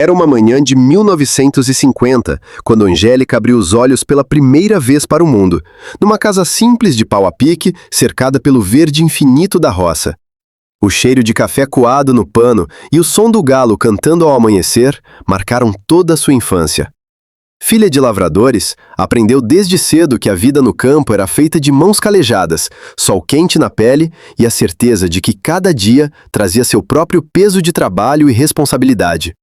Era uma manhã de 1950, quando Angélica abriu os olhos pela primeira vez para o mundo, numa casa simples de pau a pique, cercada pelo verde infinito da roça. O cheiro de café coado no pano e o som do galo cantando ao amanhecer marcaram toda a sua infância. Filha de lavradores, aprendeu desde cedo que a vida no campo era feita de mãos calejadas, sol quente na pele e a certeza de que cada dia trazia seu próprio peso de trabalho e responsabilidade.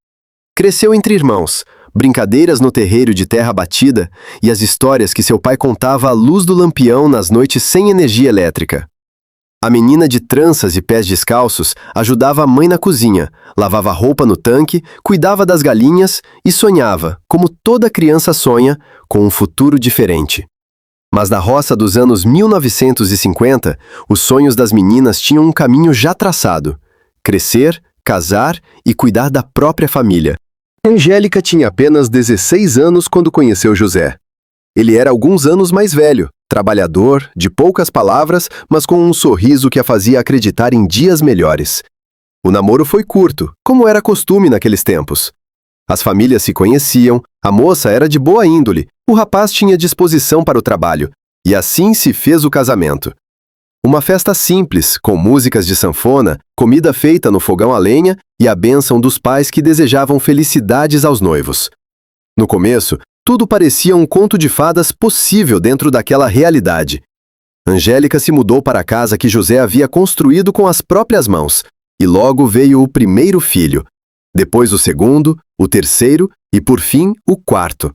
Cresceu entre irmãos, brincadeiras no terreiro de terra batida e as histórias que seu pai contava à luz do lampião nas noites sem energia elétrica. A menina de tranças e pés descalços ajudava a mãe na cozinha, lavava roupa no tanque, cuidava das galinhas e sonhava, como toda criança sonha, com um futuro diferente. Mas na roça dos anos 1950, os sonhos das meninas tinham um caminho já traçado: crescer, casar e cuidar da própria família. Angélica tinha apenas 16 anos quando conheceu José. Ele era alguns anos mais velho, trabalhador, de poucas palavras, mas com um sorriso que a fazia acreditar em dias melhores. O namoro foi curto, como era costume naqueles tempos. As famílias se conheciam, a moça era de boa índole, o rapaz tinha disposição para o trabalho, e assim se fez o casamento. Uma festa simples, com músicas de sanfona, comida feita no fogão a lenha e a bênção dos pais que desejavam felicidades aos noivos. No começo, tudo parecia um conto de fadas possível dentro daquela realidade. Angélica se mudou para a casa que José havia construído com as próprias mãos, e logo veio o primeiro filho, depois o segundo, o terceiro e, por fim, o quarto.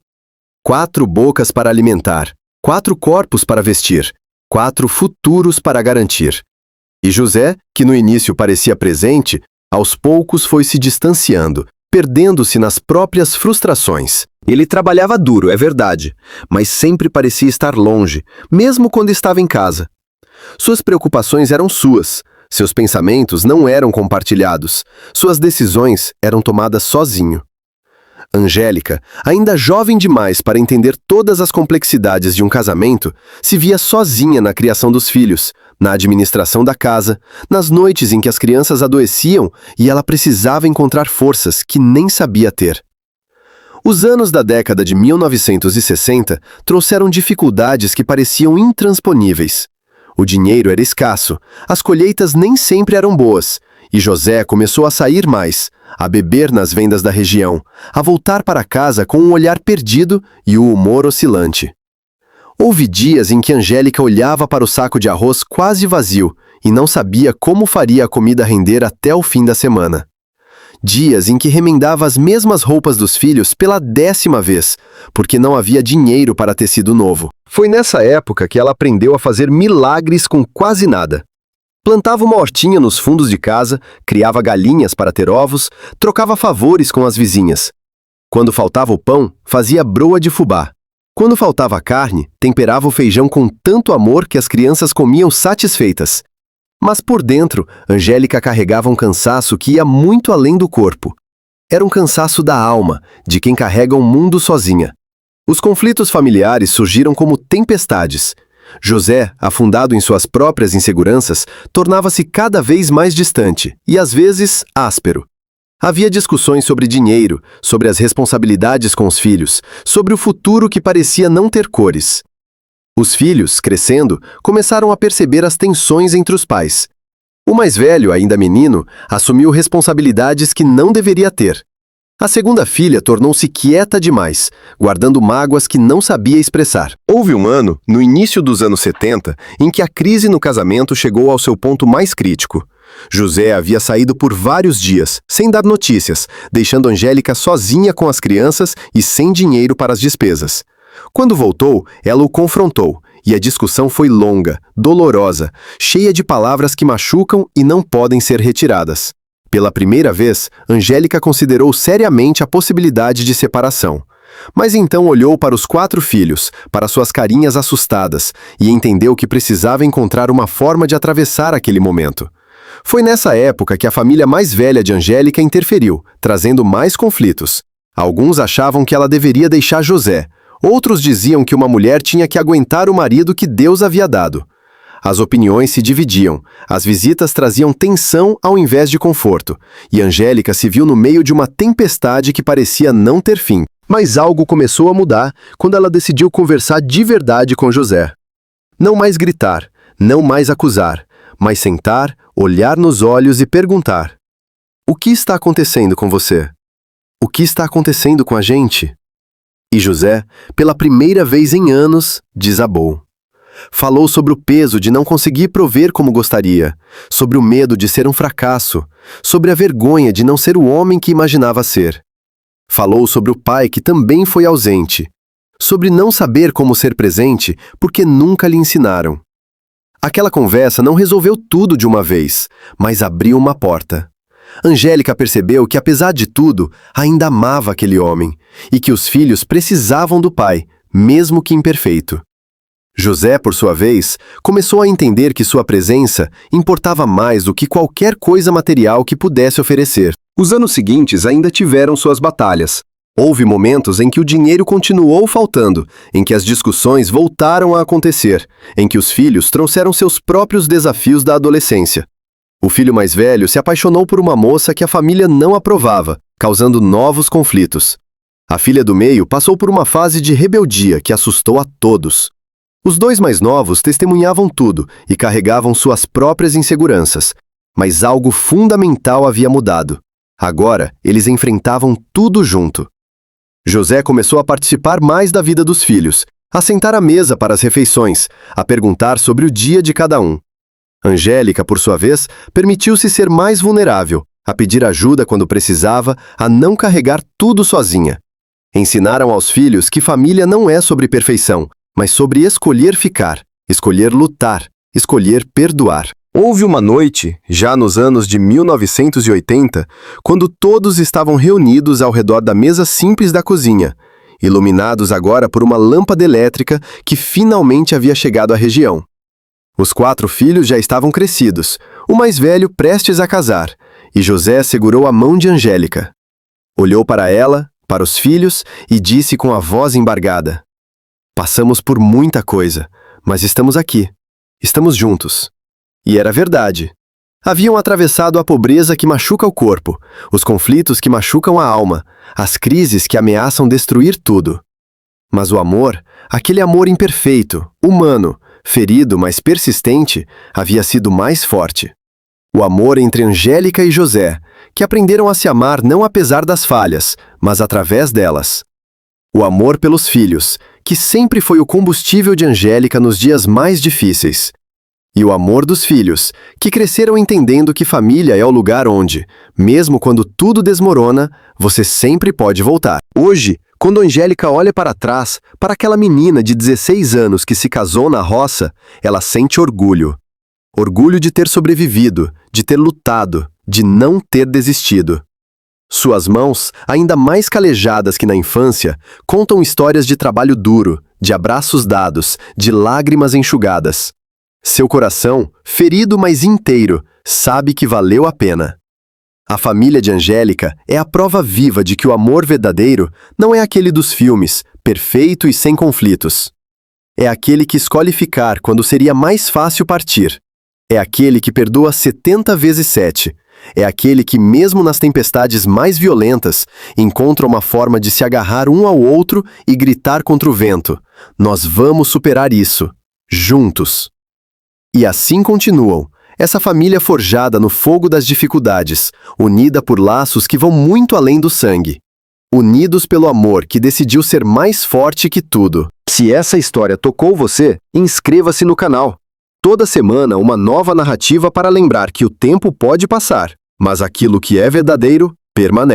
4 bocas para alimentar, 4 corpos para vestir, 4 futuros para garantir. E José, que no início parecia presente, aos poucos foi se distanciando, perdendo-se nas próprias frustrações. Ele trabalhava duro, é verdade, mas sempre parecia estar longe, mesmo quando estava em casa. Suas preocupações eram suas, seus pensamentos não eram compartilhados, suas decisões eram tomadas sozinho. Angélica, ainda jovem demais para entender todas as complexidades de um casamento, se via sozinha na criação dos filhos, na administração da casa, nas noites em que as crianças adoeciam e ela precisava encontrar forças que nem sabia ter. Os anos da década de 1960 trouxeram dificuldades que pareciam intransponíveis. O dinheiro era escasso, as colheitas nem sempre eram boas, e José começou a sair mais, a beber nas vendas da região, a voltar para casa com um olhar perdido e o humor oscilante. Houve dias em que Angélica olhava para o saco de arroz quase vazio e não sabia como faria a comida render até o fim da semana. Dias em que remendava as mesmas roupas dos filhos pela 10ª vez, porque não havia dinheiro para tecido novo. Foi nessa época que ela aprendeu a fazer milagres com quase nada. Plantava uma hortinha nos fundos de casa, criava galinhas para ter ovos, trocava favores com as vizinhas. Quando faltava o pão, fazia broa de fubá. Quando faltava carne, temperava o feijão com tanto amor que as crianças comiam satisfeitas. Mas por dentro, Angélica carregava um cansaço que ia muito além do corpo. Era um cansaço da alma, de quem carrega um mundo sozinha. Os conflitos familiares surgiram como tempestades. José, afundado em suas próprias inseguranças, tornava-se cada vez mais distante e, às vezes, áspero. Havia discussões sobre dinheiro, sobre as responsabilidades com os filhos, sobre o futuro que parecia não ter cores. Os filhos, crescendo, começaram a perceber as tensões entre os pais. O mais velho, ainda menino, assumiu responsabilidades que não deveria ter. A segunda filha tornou-se quieta demais, guardando mágoas que não sabia expressar. Houve um ano, no início dos anos 70, em que a crise no casamento chegou ao seu ponto mais crítico. José havia saído por vários dias, sem dar notícias, deixando Angélica sozinha com as crianças e sem dinheiro para as despesas. Quando voltou, ela o confrontou, e a discussão foi longa, dolorosa, cheia de palavras que machucam e não podem ser retiradas. Pela primeira vez, Angélica considerou seriamente a possibilidade de separação. Mas então olhou para os 4 filhos, para suas carinhas assustadas, e entendeu que precisava encontrar uma forma de atravessar aquele momento. Foi nessa época que a família mais velha de Angélica interferiu, trazendo mais conflitos. Alguns achavam que ela deveria deixar José. Outros diziam que uma mulher tinha que aguentar o marido que Deus havia dado. As opiniões se dividiam, as visitas traziam tensão ao invés de conforto, e Angélica se viu no meio de uma tempestade que parecia não ter fim. Mas algo começou a mudar quando ela decidiu conversar de verdade com José. Não mais gritar, não mais acusar, mas sentar, olhar nos olhos e perguntar: o que está acontecendo com você? O que está acontecendo com a gente? E José, pela primeira vez em anos, desabou. Falou sobre o peso de não conseguir prover como gostaria, sobre o medo de ser um fracasso, sobre a vergonha de não ser o homem que imaginava ser. Falou sobre o pai que também foi ausente, sobre não saber como ser presente porque nunca lhe ensinaram. Aquela conversa não resolveu tudo de uma vez, mas abriu uma porta. Angélica percebeu que, apesar de tudo, ainda amava aquele homem e que os filhos precisavam do pai, mesmo que imperfeito. José, por sua vez, começou a entender que sua presença importava mais do que qualquer coisa material que pudesse oferecer. Os anos seguintes ainda tiveram suas batalhas. Houve momentos em que o dinheiro continuou faltando, em que as discussões voltaram a acontecer, em que os filhos trouxeram seus próprios desafios da adolescência. O filho mais velho se apaixonou por uma moça que a família não aprovava, causando novos conflitos. A filha do meio passou por uma fase de rebeldia que assustou a todos. Os dois mais novos testemunhavam tudo e carregavam suas próprias inseguranças, mas algo fundamental havia mudado. Agora, eles enfrentavam tudo junto. José começou a participar mais da vida dos filhos, a sentar à mesa para as refeições, a perguntar sobre o dia de cada um. Angélica, por sua vez, permitiu-se ser mais vulnerável, a pedir ajuda quando precisava, a não carregar tudo sozinha. Ensinaram aos filhos que família não é sobre perfeição, mas sobre escolher ficar, escolher lutar, escolher perdoar. Houve uma noite, já nos anos de 1980, quando todos estavam reunidos ao redor da mesa simples da cozinha, iluminados agora por uma lâmpada elétrica que finalmente havia chegado à região. Os 4 filhos já estavam crescidos, o mais velho prestes a casar, e José segurou a mão de Angélica. Olhou para ela, para os filhos, e disse com a voz embargada: passamos por muita coisa, mas estamos aqui. Estamos juntos. E era verdade. Haviam atravessado a pobreza que machuca o corpo, os conflitos que machucam a alma, as crises que ameaçam destruir tudo. Mas o amor, aquele amor imperfeito, humano, ferido, mas persistente, havia sido mais forte. O amor entre Angélica e José, que aprenderam a se amar não apesar das falhas, mas através delas. O amor pelos filhos, que sempre foi o combustível de Angélica nos dias mais difíceis. E o amor dos filhos, que cresceram entendendo que família é o lugar onde, mesmo quando tudo desmorona, você sempre pode voltar. Hoje, quando Angélica olha para trás, para aquela menina de 16 anos que se casou na roça, ela sente orgulho. Orgulho de ter sobrevivido, de ter lutado, de não ter desistido. Suas mãos, ainda mais calejadas que na infância, contam histórias de trabalho duro, de abraços dados, de lágrimas enxugadas. Seu coração, ferido mas inteiro, sabe que valeu a pena. A família de Angélica é a prova viva de que o amor verdadeiro não é aquele dos filmes, perfeito e sem conflitos. É aquele que escolhe ficar quando seria mais fácil partir. É aquele que perdoa 70 vezes 7. É aquele que, mesmo nas tempestades mais violentas, encontra uma forma de se agarrar um ao outro e gritar contra o vento: nós vamos superar isso, juntos. E assim continuam, essa família forjada no fogo das dificuldades, unida por laços que vão muito além do sangue. Unidos pelo amor que decidiu ser mais forte que tudo. Se essa história tocou você, inscreva-se no canal. Toda semana uma nova narrativa para lembrar que o tempo pode passar, mas aquilo que é verdadeiro permanece.